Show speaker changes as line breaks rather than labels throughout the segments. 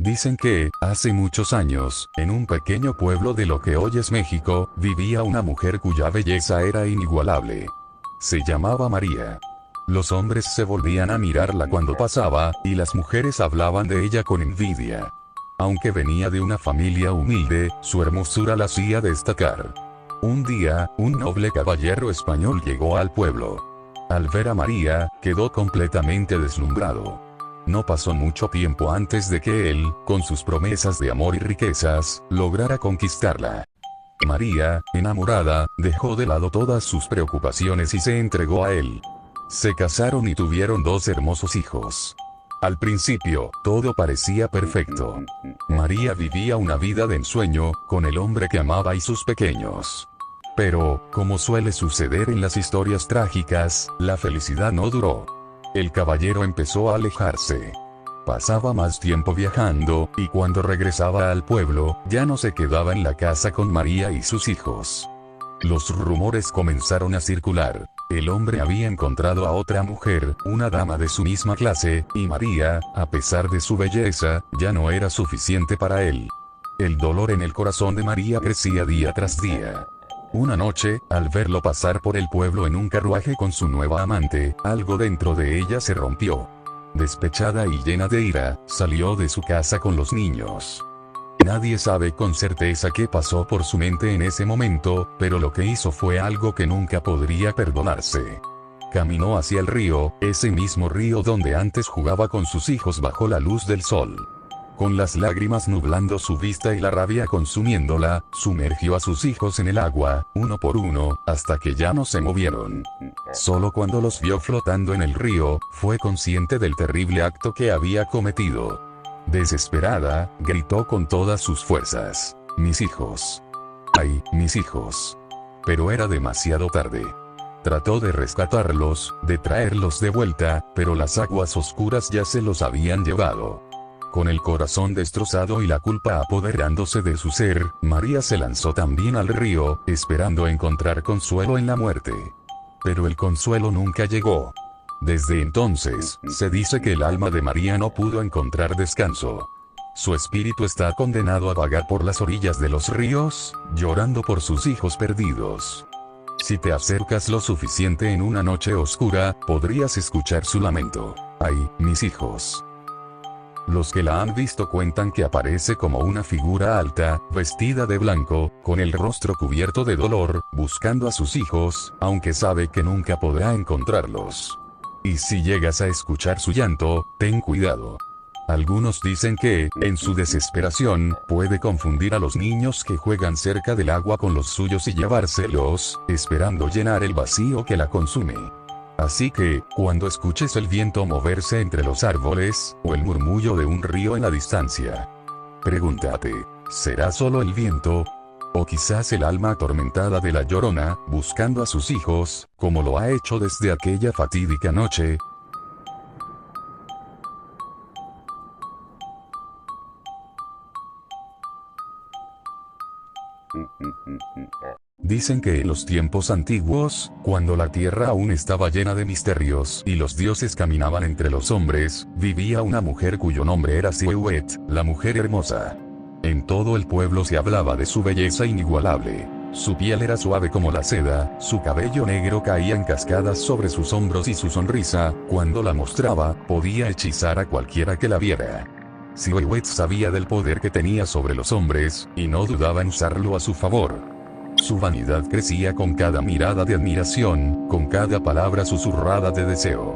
Dicen que, hace muchos años, en un pequeño pueblo de lo que hoy es México, vivía una mujer cuya belleza era inigualable. Se llamaba María. Los hombres se volvían a mirarla cuando pasaba, y las mujeres hablaban de ella con envidia. Aunque venía de una familia humilde, su hermosura la hacía destacar. Un día, un noble caballero español llegó al pueblo. Al ver a María, quedó completamente deslumbrado. No pasó mucho tiempo antes de que él, con sus promesas de amor y riquezas, lograra conquistarla. María, enamorada, dejó de lado todas sus preocupaciones y se entregó a él. Se casaron y tuvieron 2 hermosos hijos. Al principio, todo parecía perfecto. María vivía una vida de ensueño, con el hombre que amaba y sus pequeños. Pero, como suele suceder en las historias trágicas, la felicidad no duró. El caballero empezó a alejarse. Pasaba más tiempo viajando, y cuando regresaba al pueblo, ya no se quedaba en la casa con María y sus hijos. Los rumores comenzaron a circular. El hombre había encontrado a otra mujer, una dama de su misma clase, y María, a pesar de su belleza, ya no era suficiente para él. El dolor en el corazón de María crecía día tras día. Una noche, al verlo pasar por el pueblo en un carruaje con su nueva amante, algo dentro de ella se rompió. Despechada y llena de ira, salió de su casa con los niños. Nadie sabe con certeza qué pasó por su mente en ese momento, pero lo que hizo fue algo que nunca podría perdonarse. Caminó hacia el río, ese mismo río donde antes jugaba con sus hijos bajo la luz del sol. Con las lágrimas nublando su vista y la rabia consumiéndola, sumergió a sus hijos en el agua, uno por uno, hasta que ya no se movieron. Solo cuando los vio flotando en el río, fue consciente del terrible acto que había cometido. Desesperada, gritó con todas sus fuerzas: «¡Mis hijos! ¡Ay, mis hijos!». Pero era demasiado tarde. Trató de rescatarlos, de traerlos de vuelta, pero las aguas oscuras ya se los habían llevado. Con el corazón destrozado y la culpa apoderándose de su ser, María se lanzó también al río, esperando encontrar consuelo en la muerte. Pero el consuelo nunca llegó. Desde entonces, se dice que el alma de María no pudo encontrar descanso. Su espíritu está condenado a vagar por las orillas de los ríos, llorando por sus hijos perdidos. Si te acercas lo suficiente en una noche oscura, podrías escuchar su lamento: «¡Ay, mis hijos!». Los que la han visto cuentan que aparece como una figura alta, vestida de blanco, con el rostro cubierto de dolor, buscando a sus hijos, aunque sabe que nunca podrá encontrarlos. Y si llegas a escuchar su llanto, ten cuidado. Algunos dicen que, en su desesperación, puede confundir a los niños que juegan cerca del agua con los suyos y llevárselos, esperando llenar el vacío que la consume. Así que, cuando escuches el viento moverse entre los árboles, o el murmullo de un río en la distancia, pregúntate: ¿será solo el viento? ¿O quizás el alma atormentada de la Llorona, buscando a sus hijos, como lo ha hecho desde aquella fatídica noche? Dicen que en los tiempos antiguos, cuando la tierra aún estaba llena de misterios y los dioses caminaban entre los hombres, vivía una mujer cuyo nombre era Sihuet, la mujer hermosa. En todo el pueblo se hablaba de su belleza inigualable. Su piel era suave como la seda, su cabello negro caía en cascadas sobre sus hombros y su sonrisa, cuando la mostraba, podía hechizar a cualquiera que la viera. Sihuet sabía del poder que tenía sobre los hombres, y no dudaba en usarlo a su favor. Su vanidad crecía con cada mirada de admiración, con cada palabra susurrada de deseo.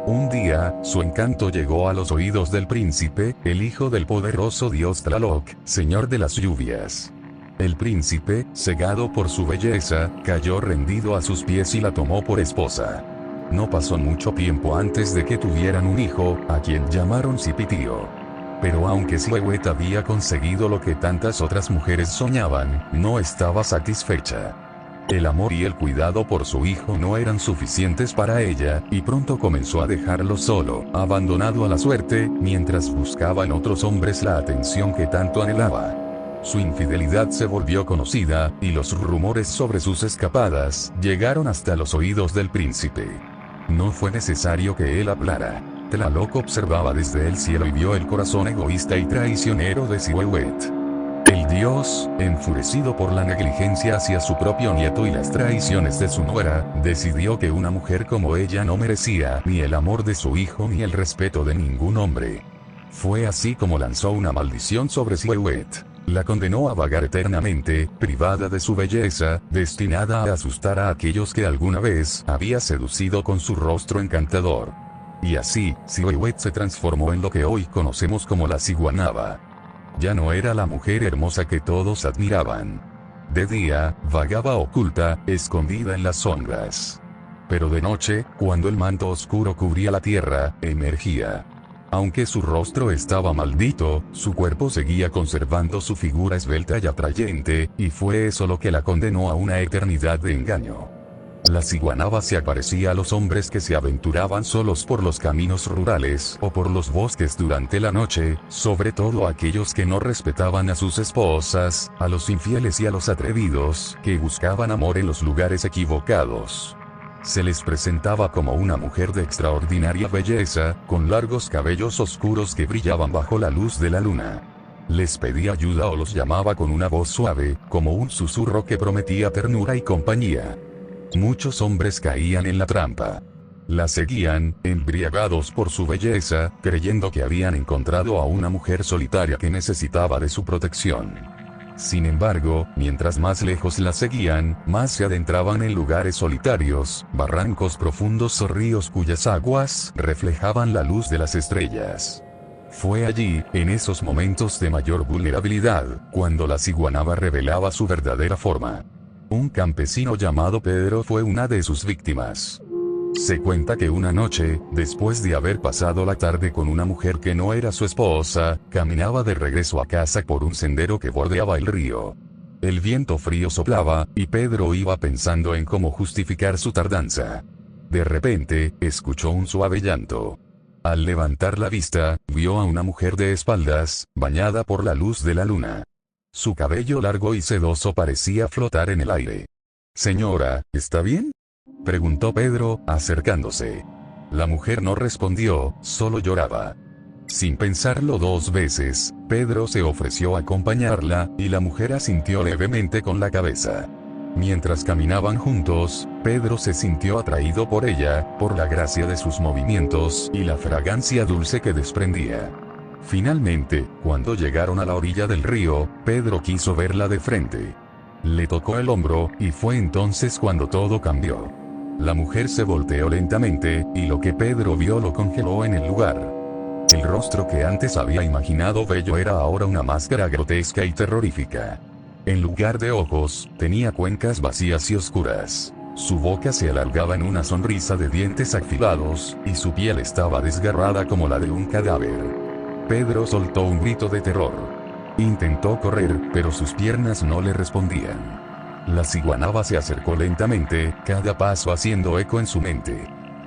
Un día, su encanto llegó a los oídos del príncipe, el hijo del poderoso dios Tlaloc, señor de las lluvias. El príncipe, cegado por su belleza, cayó rendido a sus pies y la tomó por esposa. No pasó mucho tiempo antes de que tuvieran un hijo, a quien llamaron Cipitío. Pero aunque Sihuet había conseguido lo que tantas otras mujeres soñaban, no estaba satisfecha. El amor y el cuidado por su hijo no eran suficientes para ella, y pronto comenzó a dejarlo solo, abandonado a la suerte, mientras buscaba en otros hombres la atención que tanto anhelaba. Su infidelidad se volvió conocida, y los rumores sobre sus escapadas llegaron hasta los oídos del príncipe. No fue necesario que él hablara. Tlaloc observaba desde el cielo y vio el corazón egoísta y traicionero de Zihuehuet. El dios, enfurecido por la negligencia hacia su propio nieto y las traiciones de su nuera, decidió que una mujer como ella no merecía ni el amor de su hijo ni el respeto de ningún hombre. Fue así como lanzó una maldición sobre Zihuehuet. La condenó a vagar eternamente, privada de su belleza, destinada a asustar a aquellos que alguna vez había seducido con su rostro encantador. Y así, Zihuehuet se transformó en lo que hoy conocemos como la ciguanaba. Ya no era la mujer hermosa que todos admiraban. De día, vagaba oculta, escondida en las sombras. Pero de noche, cuando el manto oscuro cubría la tierra, emergía. Aunque su rostro estaba maldito, su cuerpo seguía conservando su figura esbelta y atrayente, y fue eso lo que la condenó a una eternidad de engaño. La ciguanaba se aparecía a los hombres que se aventuraban solos por los caminos rurales o por los bosques durante la noche, sobre todo aquellos que no respetaban a sus esposas, a los infieles y a los atrevidos, que buscaban amor en los lugares equivocados. Se les presentaba como una mujer de extraordinaria belleza, con largos cabellos oscuros que brillaban bajo la luz de la luna. Les pedía ayuda o los llamaba con una voz suave, como un susurro que prometía ternura y compañía. Muchos hombres caían en la trampa. La seguían, embriagados por su belleza, creyendo que habían encontrado a una mujer solitaria que necesitaba de su protección. Sin embargo, mientras más lejos la seguían, más se adentraban en lugares solitarios, barrancos profundos o ríos cuyas aguas reflejaban la luz de las estrellas. Fue allí, en esos momentos de mayor vulnerabilidad, cuando la ciguanaba revelaba su verdadera forma. Un campesino llamado Pedro fue una de sus víctimas. Se cuenta que una noche, después de haber pasado la tarde con una mujer que no era su esposa, caminaba de regreso a casa por un sendero que bordeaba el río. El viento frío soplaba, y Pedro iba pensando en cómo justificar su tardanza. De repente, escuchó un suave llanto. Al levantar la vista, vio a una mujer de espaldas, bañada por la luz de la luna. Su cabello largo y sedoso parecía flotar en el aire. «Señora, ¿está bien?», preguntó Pedro, acercándose. La mujer no respondió, solo lloraba. Sin pensarlo dos veces, Pedro se ofreció a acompañarla, y la mujer asintió levemente con la cabeza. Mientras caminaban juntos, Pedro se sintió atraído por ella, por la gracia de sus movimientos y la fragancia dulce que desprendía. Finalmente, cuando llegaron a la orilla del río, Pedro quiso verla de frente. Le tocó el hombro, y fue entonces cuando todo cambió. La mujer se volteó lentamente, y lo que Pedro vio lo congeló en el lugar. El rostro que antes había imaginado bello era ahora una máscara grotesca y terrorífica. En lugar de ojos, tenía cuencas vacías y oscuras. Su boca se alargaba en una sonrisa de dientes afilados, y su piel estaba desgarrada como la de un cadáver. Pedro soltó un grito de terror. Intentó correr, pero sus piernas no le respondían. La ciguanaba se acercó lentamente, cada paso haciendo eco en su mente.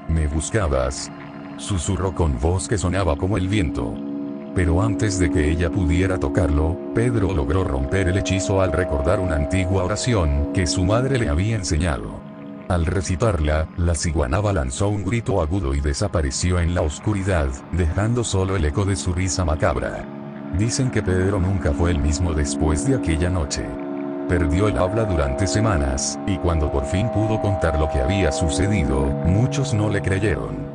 «¿Me buscabas?», susurró con voz que sonaba como el viento. Pero antes de que ella pudiera tocarlo, Pedro logró romper el hechizo al recordar una antigua oración que su madre le había enseñado. Al recitarla, la ciguanaba lanzó un grito agudo y desapareció en la oscuridad, dejando solo el eco de su risa macabra. Dicen que Pedro nunca fue el mismo después de aquella noche. Perdió el habla durante semanas, y cuando por fin pudo contar lo que había sucedido, muchos no le creyeron.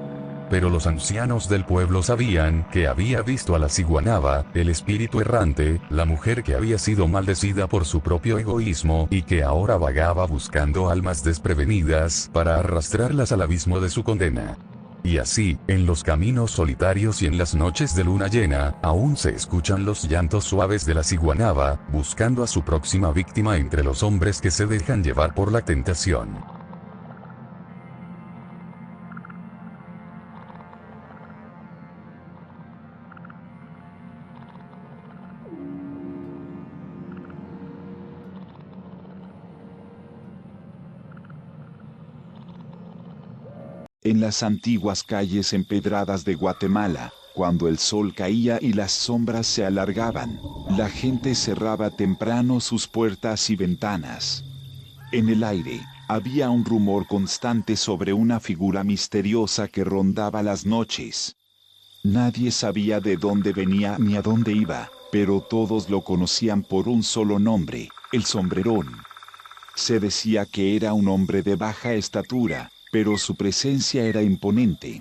Pero los ancianos del pueblo sabían que había visto a la ciguanaba, el espíritu errante, la mujer que había sido maldecida por su propio egoísmo y que ahora vagaba buscando almas desprevenidas para arrastrarlas al abismo de su condena. Y así, en los caminos solitarios y en las noches de luna llena, aún se escuchan los llantos suaves de la ciguanaba, buscando a su próxima víctima entre los hombres que se dejan llevar por la tentación.
En las antiguas calles empedradas de Guatemala, cuando el sol caía y las sombras se alargaban, la gente cerraba temprano sus puertas y ventanas. En el aire, había un rumor constante sobre una figura misteriosa que rondaba las noches. Nadie sabía de dónde venía ni a dónde iba, pero todos lo conocían por un solo nombre, el Sombrerón. Se decía que era un hombre de baja estatura, pero su presencia era imponente.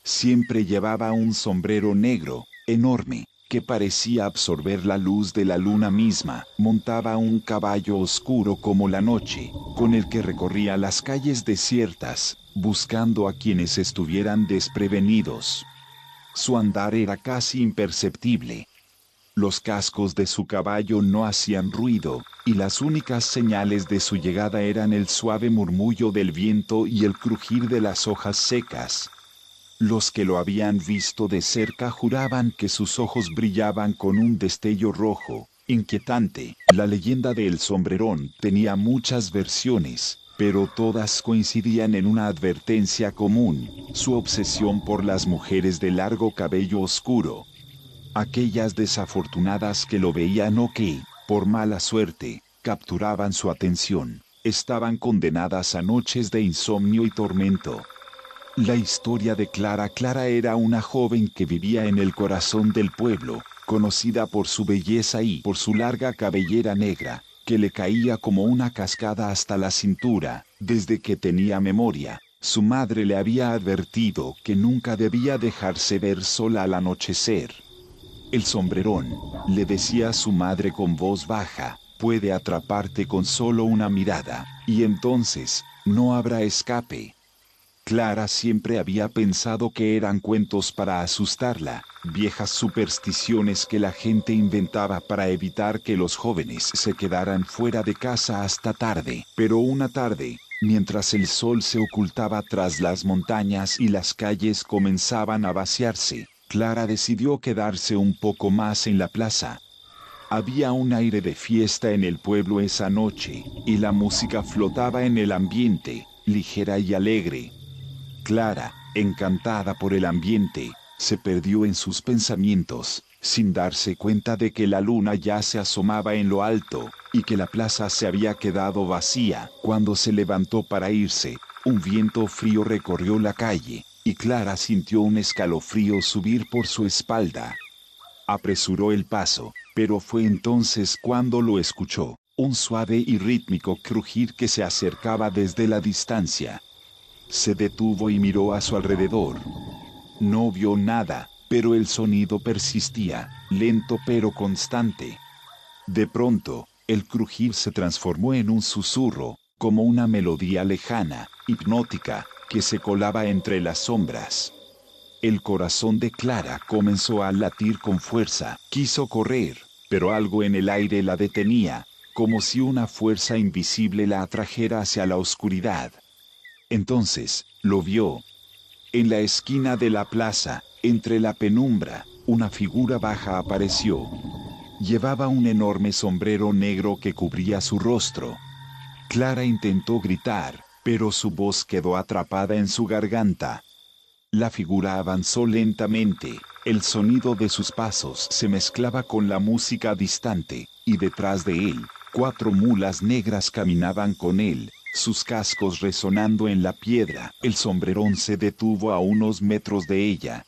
Siempre llevaba un sombrero negro, enorme, que parecía absorber la luz de la luna misma. Montaba un caballo oscuro como la noche, con el que recorría las calles desiertas, buscando a quienes estuvieran desprevenidos. Su andar era casi imperceptible. Los cascos de su caballo no hacían ruido, y las únicas señales de su llegada eran el suave murmullo del viento y el crujir de las hojas secas. Los que lo habían visto de cerca juraban que sus ojos brillaban con un destello rojo, inquietante. La leyenda del Sombrerón tenía muchas versiones, pero todas coincidían en una advertencia común: su obsesión por las mujeres de largo cabello oscuro. Aquellas desafortunadas que lo veían o que, por mala suerte, capturaban su atención, estaban condenadas a noches de insomnio y tormento. La historia de Clara. Clara era una joven que vivía en el corazón del pueblo, conocida por su belleza y por su larga cabellera negra, que le caía como una cascada hasta la cintura. Desde que tenía memoria, su madre le había advertido que nunca debía dejarse ver sola al anochecer. El Sombrerón, le decía a su madre con voz baja, puede atraparte con solo una mirada, y entonces, no habrá escape. Clara siempre había pensado que eran cuentos para asustarla, viejas supersticiones que la gente inventaba para evitar que los jóvenes se quedaran fuera de casa hasta tarde. Pero una tarde, mientras el sol se ocultaba tras las montañas y las calles comenzaban a vaciarse, Clara decidió quedarse un poco más en la plaza. Había un aire de fiesta en el pueblo esa noche, y la música flotaba en el ambiente, ligera y alegre. Clara, encantada por el ambiente, se perdió en sus pensamientos, sin darse cuenta de que la luna ya se asomaba en lo alto, y que la plaza se había quedado vacía. Cuando se levantó para irse, un viento frío recorrió la calle, y Clara sintió un escalofrío subir por su espalda. Apresuró el paso, pero fue entonces cuando lo escuchó, un suave y rítmico crujir que se acercaba desde la distancia. Se detuvo y miró a su alrededor. No vio nada, pero el sonido persistía, lento pero constante. De pronto, el crujir se transformó en un susurro, como una melodía lejana, hipnótica, que se colaba entre las sombras. El corazón de Clara comenzó a latir con fuerza. Quiso correr, pero algo en el aire la detenía, como si una fuerza invisible la atrajera hacia la oscuridad. Entonces, lo vio. En la esquina de la plaza, entre la penumbra, una figura baja apareció. Llevaba un enorme sombrero negro que cubría su rostro. Clara intentó gritar, pero su voz quedó atrapada en su garganta. La figura avanzó lentamente, el sonido de sus pasos se mezclaba con la música distante, y detrás de él, 4 mulas negras caminaban con él, sus cascos resonando en la piedra. El Sombrerón se detuvo a unos metros de ella.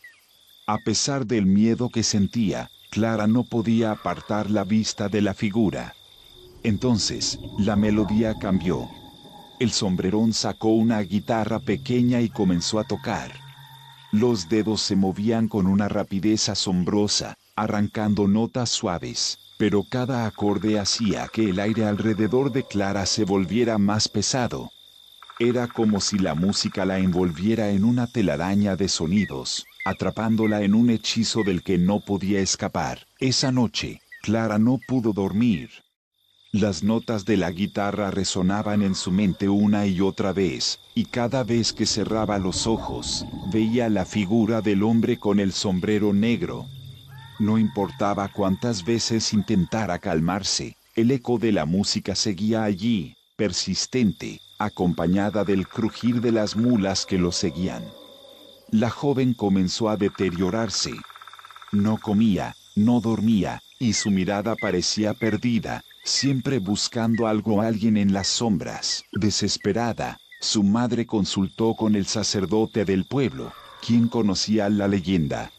A pesar del miedo que sentía, Clara no podía apartar la vista de la figura. Entonces, la melodía cambió. El Sombrerón sacó una guitarra pequeña y comenzó a tocar. Los dedos se movían con una rapidez asombrosa, arrancando notas suaves, pero cada acorde hacía que el aire alrededor de Clara se volviera más pesado. Era como si la música la envolviera en una telaraña de sonidos, atrapándola en un hechizo del que no podía escapar. Esa noche, Clara no pudo dormir. Las notas de la guitarra resonaban en su mente una y otra vez, y cada vez que cerraba los ojos, veía la figura del hombre con el sombrero negro. No importaba cuántas veces intentara calmarse, el eco de la música seguía allí, persistente, acompañada del crujir de las mulas que lo seguían. La joven comenzó a deteriorarse. No comía, no dormía, y su mirada parecía perdida, siempre buscando algo o alguien en las sombras. Desesperada, su madre consultó con el sacerdote del pueblo, quien conocía la leyenda.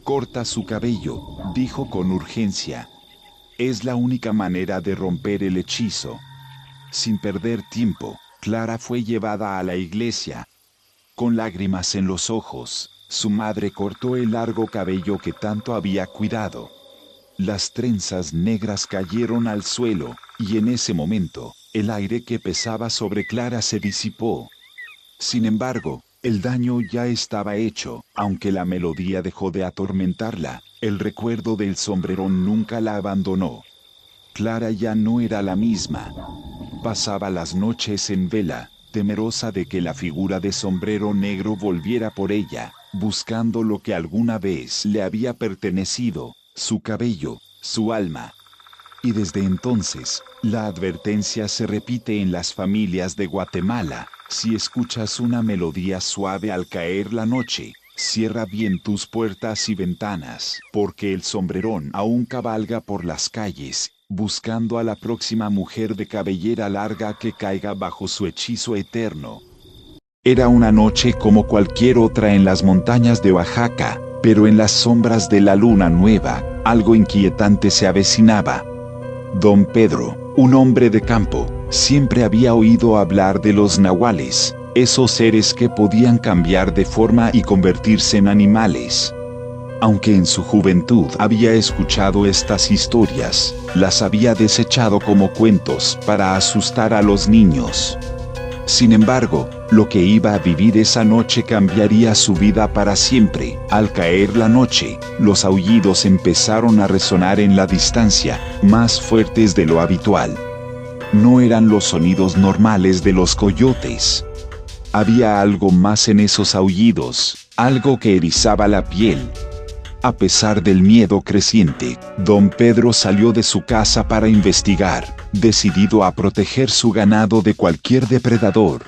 Corta su cabello, dijo con urgencia. Es la única manera de romper el hechizo. Sin perder tiempo, Clara fue llevada a la iglesia. Con lágrimas en los ojos, su madre cortó el largo cabello que tanto había cuidado. Las trenzas negras cayeron al suelo, y en ese momento, el aire que pesaba sobre Clara se disipó. Sin embargo, el daño ya estaba hecho, aunque la melodía dejó de atormentarla, el recuerdo del sombrerón nunca la abandonó. Clara ya no era la misma. Pasaba las noches en vela, temerosa de que la figura de sombrero negro volviera por ella, buscando lo que alguna vez le había pertenecido, su cabello, su alma. Y desde entonces, la advertencia se repite en las familias de Guatemala: si escuchas una melodía suave al caer la noche, cierra bien tus puertas y ventanas, porque el sombrerón aún cabalga por las calles, buscando a la próxima mujer de cabellera larga que caiga bajo su hechizo eterno. Era una noche como cualquier otra en las montañas de Oaxaca, pero en las sombras de la luna nueva, algo inquietante se avecinaba. Don Pedro, un hombre de campo, siempre había oído hablar de los nahuales, esos seres que podían cambiar de forma y convertirse en animales. Aunque en su juventud había escuchado estas historias, las había desechado como cuentos para asustar a los niños. Sin embargo, lo que iba a vivir esa noche cambiaría su vida para siempre. Al caer la noche, los aullidos empezaron a resonar en la distancia, más fuertes de lo habitual. No eran los sonidos normales de los coyotes. Había algo más en esos aullidos, algo que erizaba la piel. A pesar del miedo creciente, don Pedro salió de su casa para investigar, decidido a proteger su ganado de cualquier depredador.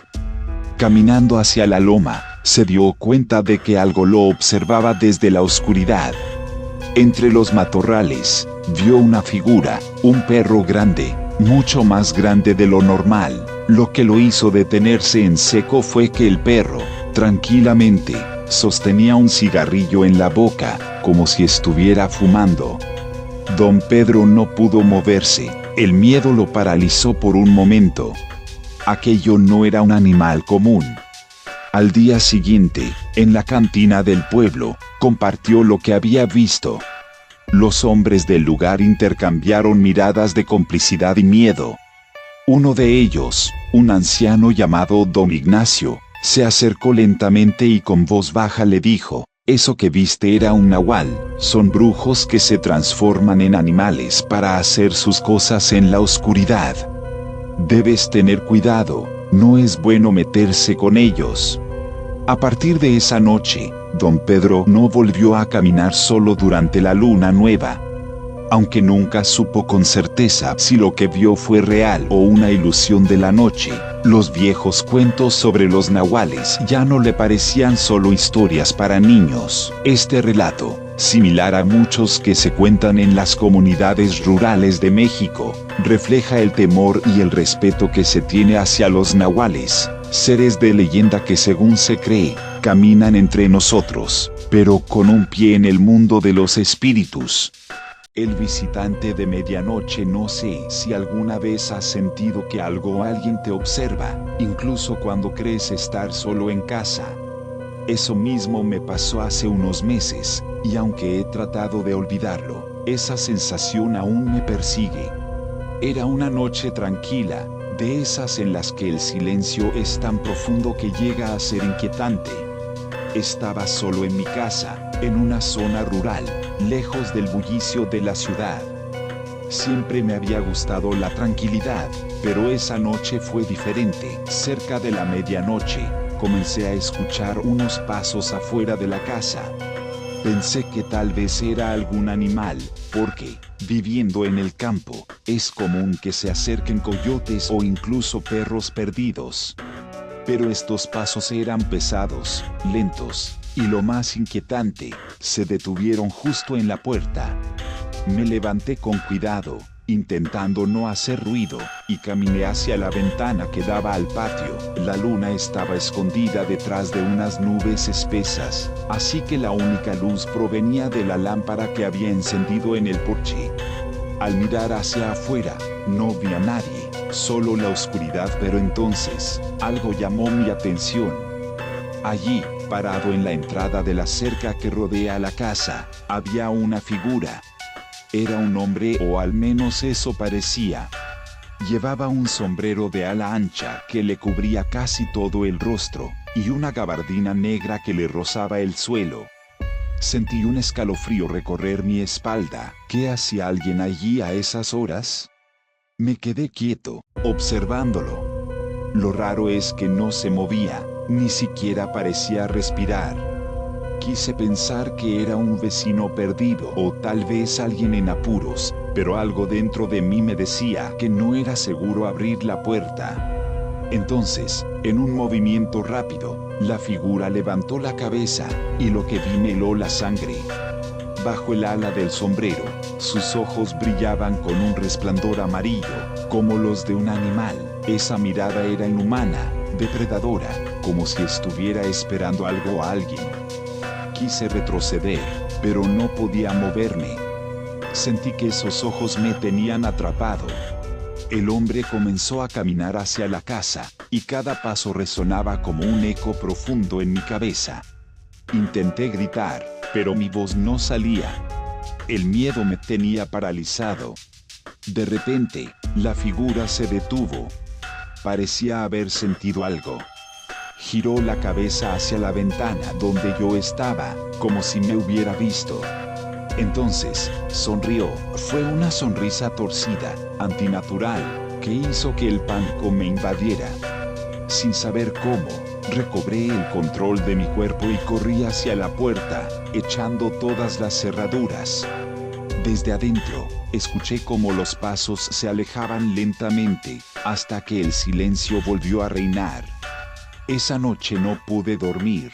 Caminando hacia la loma, se dio cuenta de que algo lo observaba desde la oscuridad. Entre los matorrales, vio una figura, un perro grande, mucho más grande de lo normal. Lo que lo hizo detenerse en seco fue que el perro, tranquilamente, sostenía un cigarrillo en la boca, como si estuviera fumando. Don Pedro no pudo moverse, el miedo lo paralizó por un momento. Aquello no era un animal común. Al día siguiente, en la cantina del pueblo, compartió lo que había visto. Los hombres del lugar intercambiaron miradas de complicidad y miedo. Uno de ellos, un anciano llamado Don Ignacio, se acercó lentamente y con voz baja le dijo: «Eso que viste era un nahual, son brujos que se transforman en animales para hacer sus cosas en la oscuridad. Debes tener cuidado, no es bueno meterse con ellos». A partir de esa noche, don Pedro no volvió a caminar solo durante la luna nueva. Aunque nunca supo con certeza si lo que vio fue real o una ilusión de la noche, los viejos cuentos sobre los nahuales ya no le parecían solo historias para niños. Este relato, similar a muchos que se cuentan en las comunidades rurales de México, refleja el temor y el respeto que se tiene hacia los nahuales, seres de leyenda que, según se cree, caminan entre nosotros, pero con un pie en el mundo de los espíritus. El visitante de medianoche. No sé si alguna vez has sentido que algo o alguien te observa, incluso cuando crees estar solo en casa. Eso mismo me pasó hace unos meses, y aunque he tratado de olvidarlo, esa sensación aún me persigue. Era una noche tranquila, de esas en las que el silencio es tan profundo que llega a ser inquietante. Estaba solo en mi casa, en una zona rural, lejos del bullicio de la ciudad. Siempre me había gustado la tranquilidad, pero esa noche fue diferente. Cerca de la medianoche, comencé a escuchar unos pasos afuera de la casa. Pensé que tal vez era algún animal, porque, viviendo en el campo, es común que se acerquen coyotes o incluso perros perdidos. Pero estos pasos eran pesados, lentos, y lo más inquietante, se detuvieron justo en la puerta. Me levanté con cuidado, intentando no hacer ruido, y caminé hacia la ventana que daba al patio. La luna estaba escondida detrás de unas nubes espesas, así que la única luz provenía de la lámpara que había encendido en el porche. Al mirar hacia afuera, no vi a nadie, solo la oscuridad, pero entonces, algo llamó mi atención. Allí, parado en la entrada de la cerca que rodea la casa, había una figura. Era un hombre, o al menos eso parecía. Llevaba un sombrero de ala ancha que le cubría casi todo el rostro, y una gabardina negra que le rozaba el suelo. Sentí un escalofrío recorrer mi espalda. ¿Qué hacía alguien allí a esas horas? Me quedé quieto, observándolo. Lo raro es que no se movía, ni siquiera parecía respirar. Quise pensar que era un vecino perdido o tal vez alguien en apuros, pero algo dentro de mí me decía que no era seguro abrir la puerta. Entonces, en un movimiento rápido, la figura levantó la cabeza, y lo que vi me heló la sangre. Bajo el ala del sombrero, sus ojos brillaban con un resplandor amarillo, como los de un animal. Esa mirada era inhumana, depredadora, como si estuviera esperando algo o alguien. Quise retroceder, pero no podía moverme. Sentí que esos ojos me tenían atrapado. El hombre comenzó a caminar hacia la casa, y cada paso resonaba como un eco profundo en mi cabeza. Intenté gritar, pero mi voz no salía. El miedo me tenía paralizado. De repente, la figura se detuvo. Parecía haber sentido algo. Giró la cabeza hacia la ventana donde yo estaba, como si me hubiera visto. Entonces, sonrió. Fue una sonrisa torcida, antinatural, que hizo que el pánico me invadiera. Sin saber cómo, recobré el control de mi cuerpo y corrí hacia la puerta, echando todas las cerraduras. Desde adentro, escuché cómo los pasos se alejaban lentamente, hasta que el silencio volvió a reinar. Esa noche no pude dormir.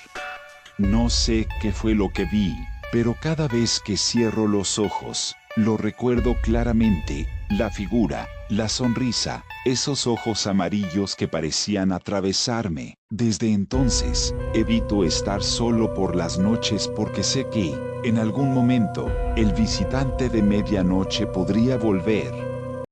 No sé qué fue lo que vi, pero cada vez que cierro los ojos, lo recuerdo claramente: la figura, la sonrisa, esos ojos amarillos que parecían atravesarme. Desde entonces, evito estar solo por las noches porque sé que, en algún momento, el visitante de medianoche podría volver.